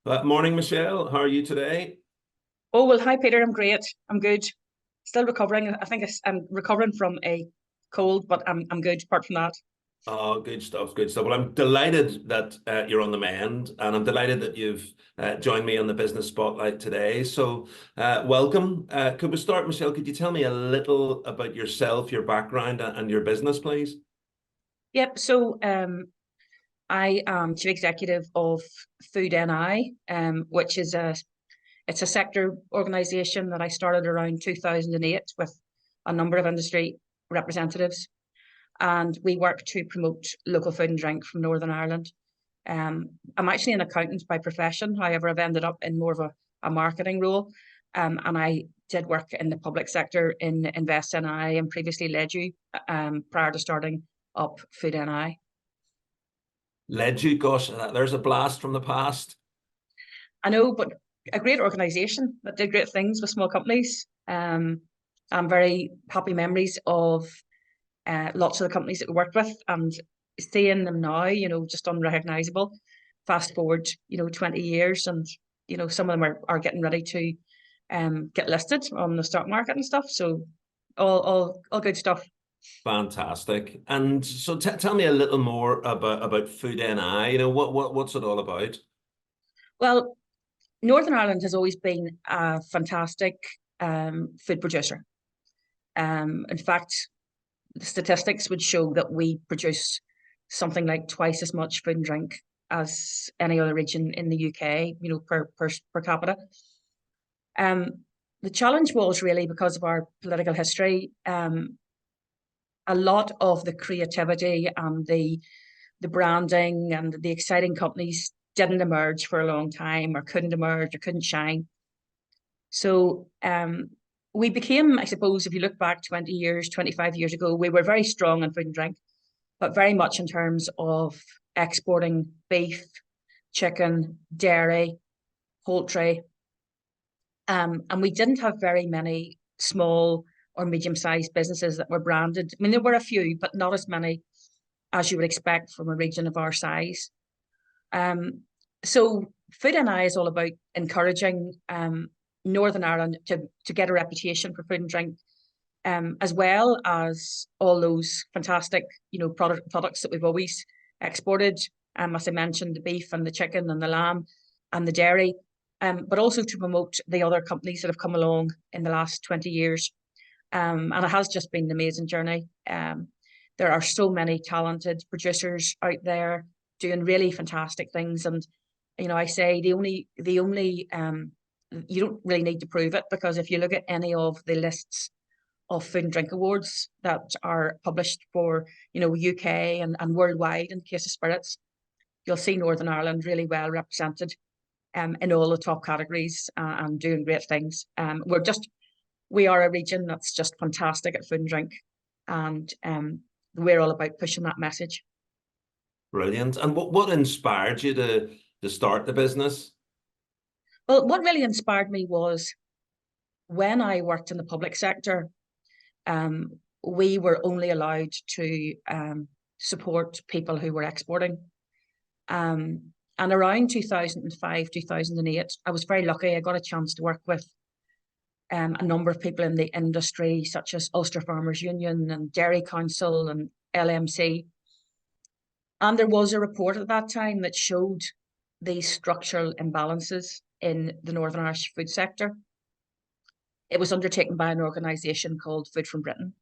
Morning, Michelle. How are you today? Oh, well, hi, Peter. I'm great. I'm good. Still recovering. I think I'm recovering from a cold, but I'm good apart from that. Oh, good stuff, good stuff. Well, I'm delighted that you're on the mend, and I'm delighted that you've joined me on the Business Spotlight today. So, welcome. Could we start, Michelle? Could you tell me a little about yourself, your background, and your business, please? Yep. So I am chief executive of FoodNI, which is a sector organisation that I started around 2008 with a number of industry representatives, and we work to promote local food and drink from Northern Ireland. I'm actually an accountant by profession. However, I've ended up in more of a marketing role. And I did work in the public sector in Invest NI and previously led you prior to starting up Food NI. Led you, gosh, there's a blast from the past. I know, but a great organisation that did great things with small companies. I'm very happy memories of lots of the companies that we worked with and seeing them now, just unrecognisable. Fast forward, 20 years and, some of them are getting ready to get listed on the stock market and stuff. So all good stuff. Fantastic. And so, tell me a little more about Food NI. What's it all about? Well, Northern Ireland has always been a fantastic food producer. In fact, the statistics would show that we produce something like twice as much food and drink as any other region in the UK, per capita. Um, the challenge was really because of our political history. A lot of the creativity and the branding and the exciting companies didn't emerge for a long time, or couldn't emerge, or couldn't shine. So we became, I suppose, if you look back 20 years, 25 years ago, we were very strong in food and drink, but very much in terms of exporting beef, chicken, dairy, poultry. And we didn't have very many small or medium-sized businesses that were branded. I mean, there were a few, but not as many as you would expect from a region of our size. Um, so Food and I is all about encouraging Northern Ireland to get a reputation for food and drink, as well as all those fantastic, products that we've always exported. As I mentioned, the beef and the chicken and the lamb and the dairy, but also to promote the other companies that have come along in the last 20 years. And it has just been an amazing journey. There are so many talented producers out there doing really fantastic things. And, I say the only you don't really need to prove it, because if you look at any of the lists of food and drink awards that are published for, UK and worldwide in the case of spirits, you'll see Northern Ireland really well represented in all the top categories, and doing great things. We are a region that's just fantastic at food and drink, and we're all about pushing that message. Brilliant. And what inspired you to start the business? Well, what really inspired me was when I worked in the public sector, we were only allowed to support people who were exporting. And around 2005, 2008, I was very lucky. I got a chance to work with a number of people in the industry, such as Ulster Farmers Union and Dairy Council and LMC. And there was a report at that time that showed these structural imbalances in the Northern Irish food sector. It was undertaken by an organisation called Food from Britain.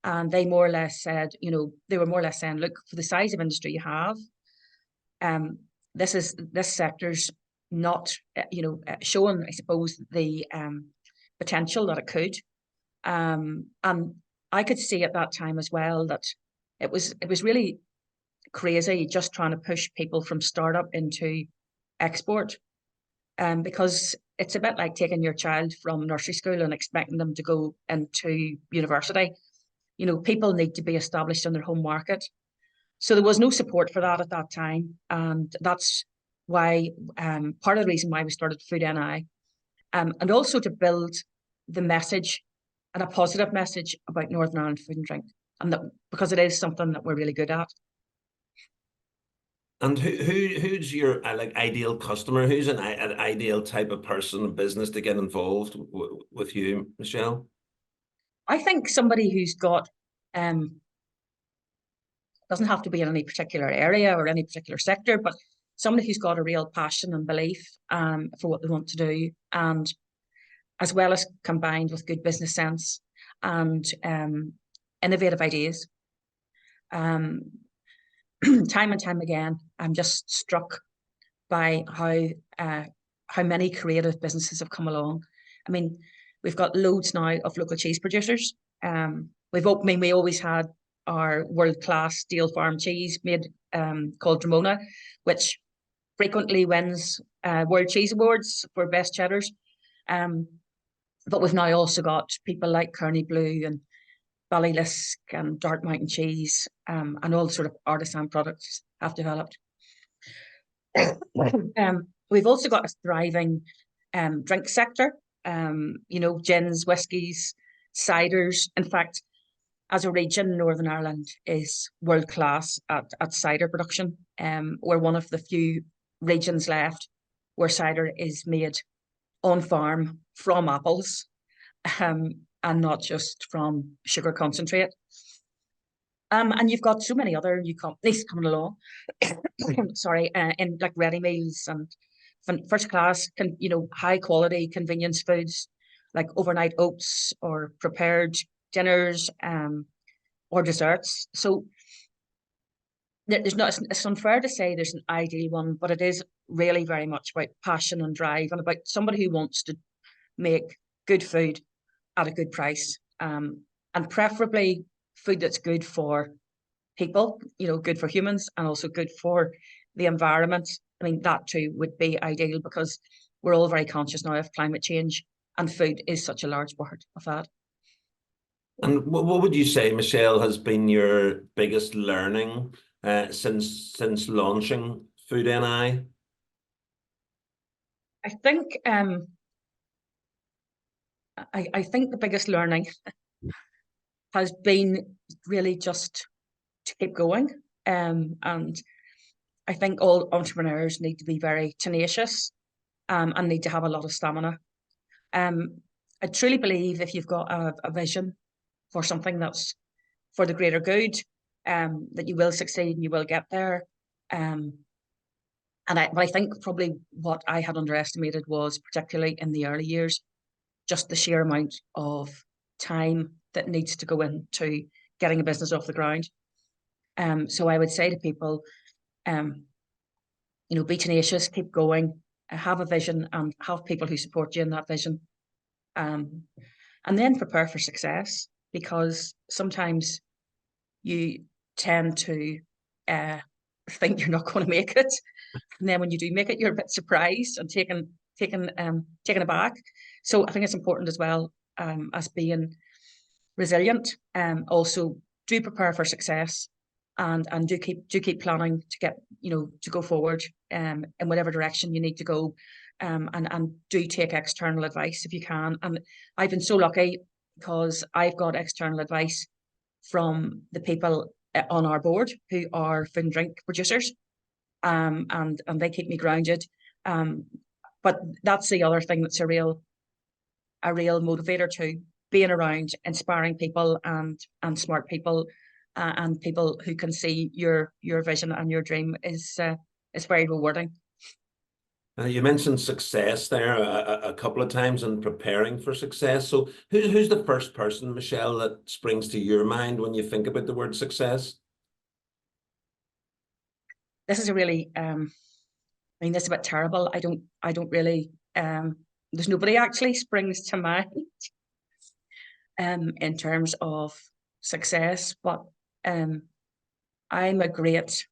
And they more or less said, they were more or less saying, look, for the size of industry you have, um, this sector's not, showing, I suppose, the potential that it could. And I could see at that time as well that it was really crazy just trying to push people from startup into export. Because it's a bit like taking your child from nursery school and expecting them to go into university. People need to be established in their home market. So there was no support for that at that time. And that's why, part of the reason why we started Food NI, and also to build the message, and a positive message about Northern Ireland food and drink. And that, because it is something that we're really good at. And who's your like ideal customer? Who's an ideal type of person, business to get involved with you, Michelle? I think somebody who's got um doesn't have to be in any particular area or any particular sector, but somebody who's got a real passion and belief for what they want to do, and as well as combined with good business sense and innovative ideas. Um, time and time again, I'm just struck by how many creative businesses have come along. I mean, we've got loads now of local cheese producers. I mean, we always had our world-class Deal Farm cheese made called Ramona, which frequently wins World Cheese Awards for best cheddars. Um, but we've now also got people like Kearney Blue and Ballylisk and Dart Mountain Cheese, and all sort of artisan products have developed. We've also got a thriving drink sector, gins, whiskies, ciders. In fact, as a region, Northern Ireland is world class at cider production. We're one of the few regions left where cider is made on farm from apples, and not just from sugar concentrate. And you've got so many other new companies coming along. Sorry, in like ready meals and first class, high quality convenience foods like overnight oats or prepared dinners, or desserts. So there's not. It's unfair to say there's an ideal one, but it is really very much about passion and drive, and about somebody who wants to make good food at a good price, and preferably food that's good for people, good for humans, and also good for the environment. I mean, that too would be ideal, because we're all very conscious now of climate change, and food is such a large part of that. And what would you say, Michelle, has been your biggest learning since launching FoodNI? I think I think the biggest learning has been really just to keep going. And I think all entrepreneurs need to be very tenacious, and need to have a lot of stamina. Um, I truly believe if you've got a vision for something that's for the greater good, that you will succeed and you will get there. Um, but I think probably what I had underestimated was, particularly in the early years, just the sheer amount of time that needs to go into getting a business off the ground. So I would say to people, um, be tenacious, keep going, have a vision, and have people who support you in that vision. Um, and then prepare for success, because sometimes you tend to think you're not going to make it, and then when you do make it, you're a bit surprised and taken aback. So I think it's important as well, as being resilient. Also, do prepare for success, and do keep planning to get to go forward in whatever direction you need to go, and do take external advice if you can. And I've been so lucky, because I've got external advice from the people on our board who are food and drink producers, and they keep me grounded. Um, but that's the other thing that's a real motivator too, being around inspiring people and smart people, and people who can see your vision and your dream is very rewarding. You mentioned success there a couple of times, and preparing for success. So who's the first person, Michelle, that springs to your mind when you think about the word success? This is a really I mean, this is a bit terrible. I don't really there's nobody actually springs to mind in terms of success, but um I'm a great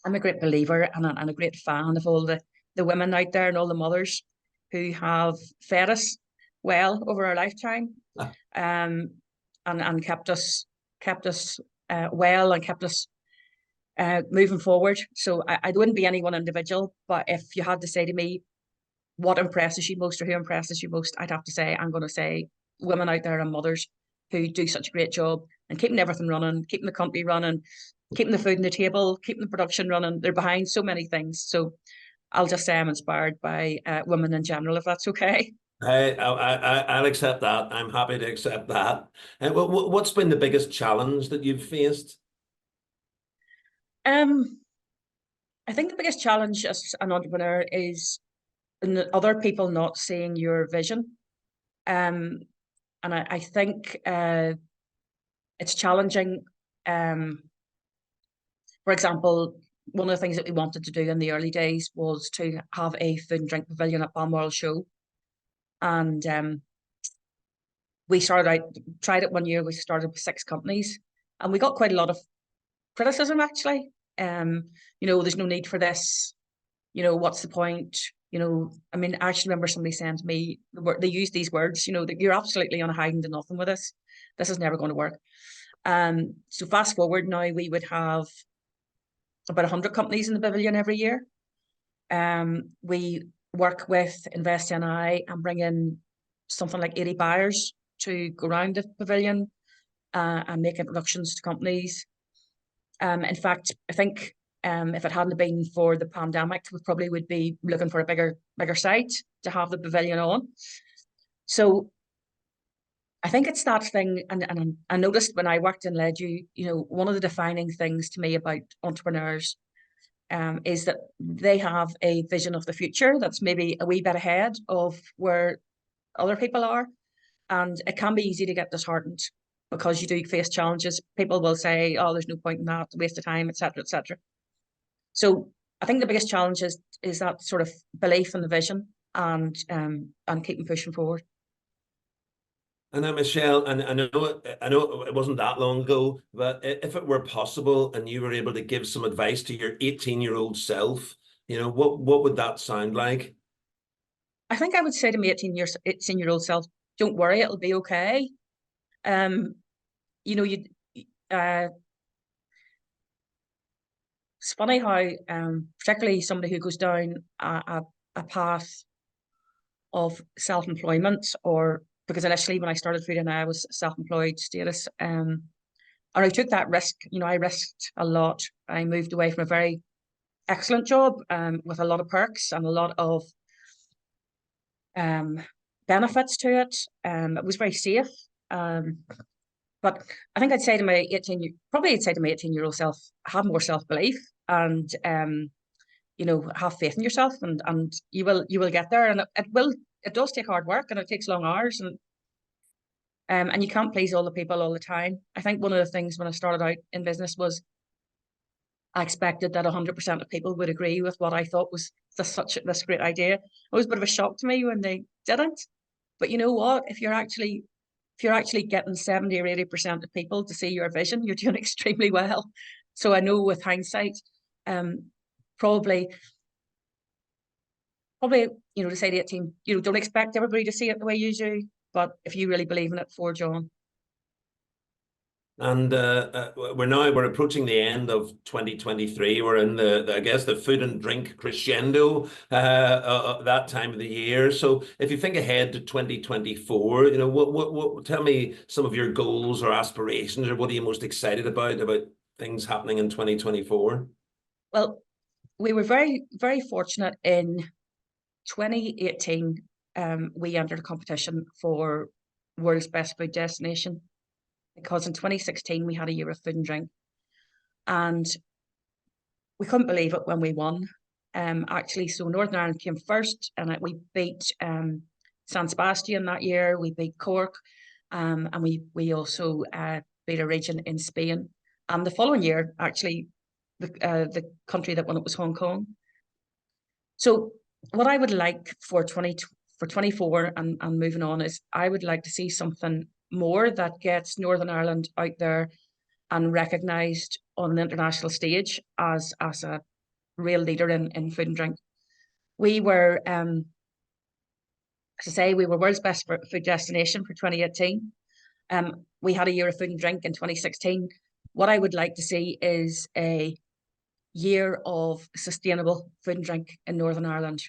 I'm a great believer and a great fan of all the women out there and all the mothers who have fed us well over our lifetime, Ah, um, and kept us well, and kept us moving forward. So I wouldn't be any one individual, but if you had to say to me what impresses you most or who impresses you most, I'd have to say I'm going to say women out there and mothers who do such a great job and keeping everything running, keeping the company running, keeping the food on the table, keeping the production running. They're behind so many things. So I'll just say I'm inspired by women in general, if that's okay. I'll accept that. I'm happy to accept that. And what's been the biggest challenge that you've faced? Um, I think the biggest challenge as an entrepreneur is other people not seeing your vision. Um, and I think it's challenging. Um, for example, one of the things that we wanted to do in the early days was to have a food and drink pavilion at Balmoral Show. And we started out, tried it one year, we started with 6 companies, and we got quite a lot of criticism actually. There's no need for this. What's the point? I mean, I actually remember somebody saying to me, they used these words, that you're absolutely on a hiding to nothing with this. This is never going to work. So fast forward now, we would have about 100 companies in the pavilion every year. We work with FoodNI and bring in something like 80 buyers to go around the pavilion and make introductions to companies. In fact, I think if it hadn't been for the pandemic, we probably would be looking for a bigger site to have the pavilion on. So I think it's that thing, and I noticed when I worked in Ledu, one of the defining things to me about entrepreneurs is that they have a vision of the future that's maybe a wee bit ahead of where other people are. And it can be easy to get disheartened because you do face challenges. People will say, oh, there's no point in that, waste of time, etc., etc. So I think the biggest challenge is that sort of belief in the vision and keeping pushing forward. And then Michelle, and I know it wasn't that long ago, but if it were possible and you were able to give some advice to your 18-year-old self, what would that sound like? I think I would say to my 18-year-old self, don't worry, it'll be okay. Um, you uh, it's funny how particularly somebody who goes down a path of self-employment, or because initially when I started FoodNI, I was self-employed status, and I took that risk. I risked a lot. I moved away from a very excellent job with a lot of perks and a lot of um, benefits to it. It was very safe. But I think I'd say to my 18-year-old self, have more self-belief and have faith in yourself, and you will get there. And it does take hard work, and it takes long hours, and you can't please all the people all the time. I think one of the things when I started out in business was I expected that 100% of people would agree with what I thought was this great idea. It was a bit of a shock to me when they didn't. But you know what? If you're actually getting 70 or 80% of people to see your vision, you're doing extremely well. So I know with hindsight, um, probably, to say to a team, don't expect everybody to see it the way you do, but if you really believe in it, forge on. And we're approaching the end of 2023. We're in I guess the food and drink crescendo that time of the year. So if you think ahead to 2024, what tell me some of your goals or aspirations, or what are you most excited about things happening in 2024? Well, we were very, very fortunate in 2018. We entered a competition for World's Best Food Destination, because in 2016 we had a year of food and drink, and we couldn't believe it when we won. Actually, so Northern Ireland came first, and we beat San Sebastian that year. We beat Cork, and we also beat a region in Spain. And the following year, actually, the country that won it was Hong Kong. So what I would like for 24 and moving on is I would like to see something more that gets Northern Ireland out there and recognised on an international stage as a real leader in food and drink. We were, as I say, we were world's best food destination for 2018. We had a year of food and drink in 2016. What I would like to see is a year of sustainable food and drink in Northern Ireland,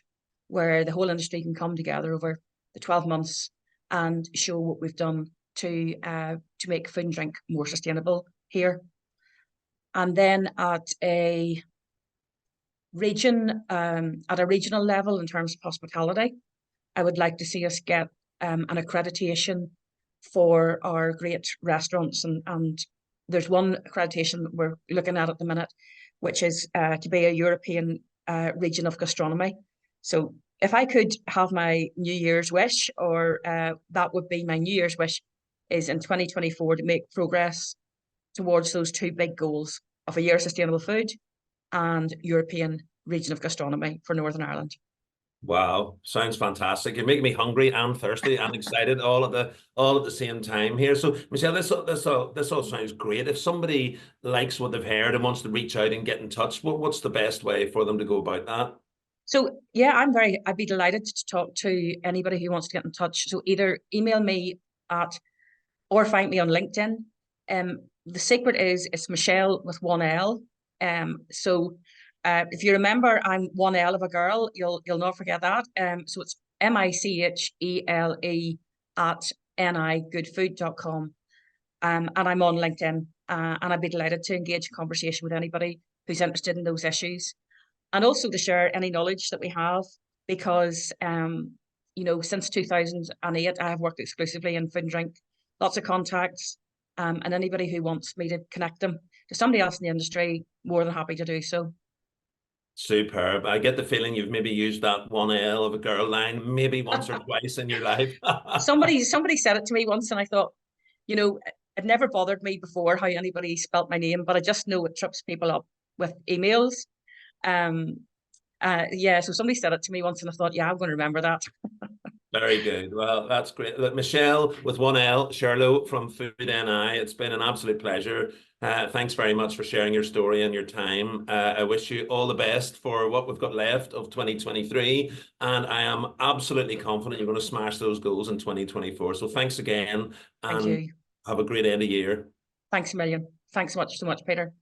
where the whole industry can come together over the 12 months and show what we've done to make food and drink more sustainable here. And then at a regional level in terms of hospitality, I would like to see us get an accreditation for our great restaurants. And there's one accreditation that we're looking at the minute, which is to be a European region of gastronomy. So if I could have my New Year's wish, or that would be my New Year's wish, is in 2024 to make progress towards those two big goals of a year of sustainable food and European region of gastronomy for Northern Ireland. Wow, sounds fantastic. You're making me hungry and thirsty and excited all at the same time here. So, Michelle, this all sounds great. If somebody likes what they've heard and wants to reach out and get in touch, what's the best way for them to go about that? So yeah, I'd be delighted to talk to anybody who wants to get in touch. So either email me at or find me on LinkedIn. The secret is it's Michelle with one L. So if you remember, I'm one L of a girl. You'll not forget that. So it's Michele at nigoodfood.com. And I'm on LinkedIn. And I'd be delighted to engage in conversation with anybody who's interested in those issues, and also to share any knowledge that we have, because since 2008 I have worked exclusively in food and drink, lots of contacts, and anybody who wants me to connect them to somebody else in the industry, more than happy to do so. Superb. I get the feeling you've maybe used that one L of a girl line maybe once or twice in your life. Somebody said it to me once, and I thought, it never bothered me before how anybody spelt my name, but I just know it trips people up with emails. Yeah, so somebody said it to me once, and I thought, yeah, I'm going to remember that. Very good. Well, that's great. Look, Michelle with one L, Shirlow from FoodNI. It's been an absolute pleasure. Thanks very much for sharing your story and your time. I wish you all the best for what we've got left of 2023. And I am absolutely confident you're going to smash those goals in 2024. So thanks again. Thank And you. have a great end of year. Thanks a million. Thanks so much, Peter.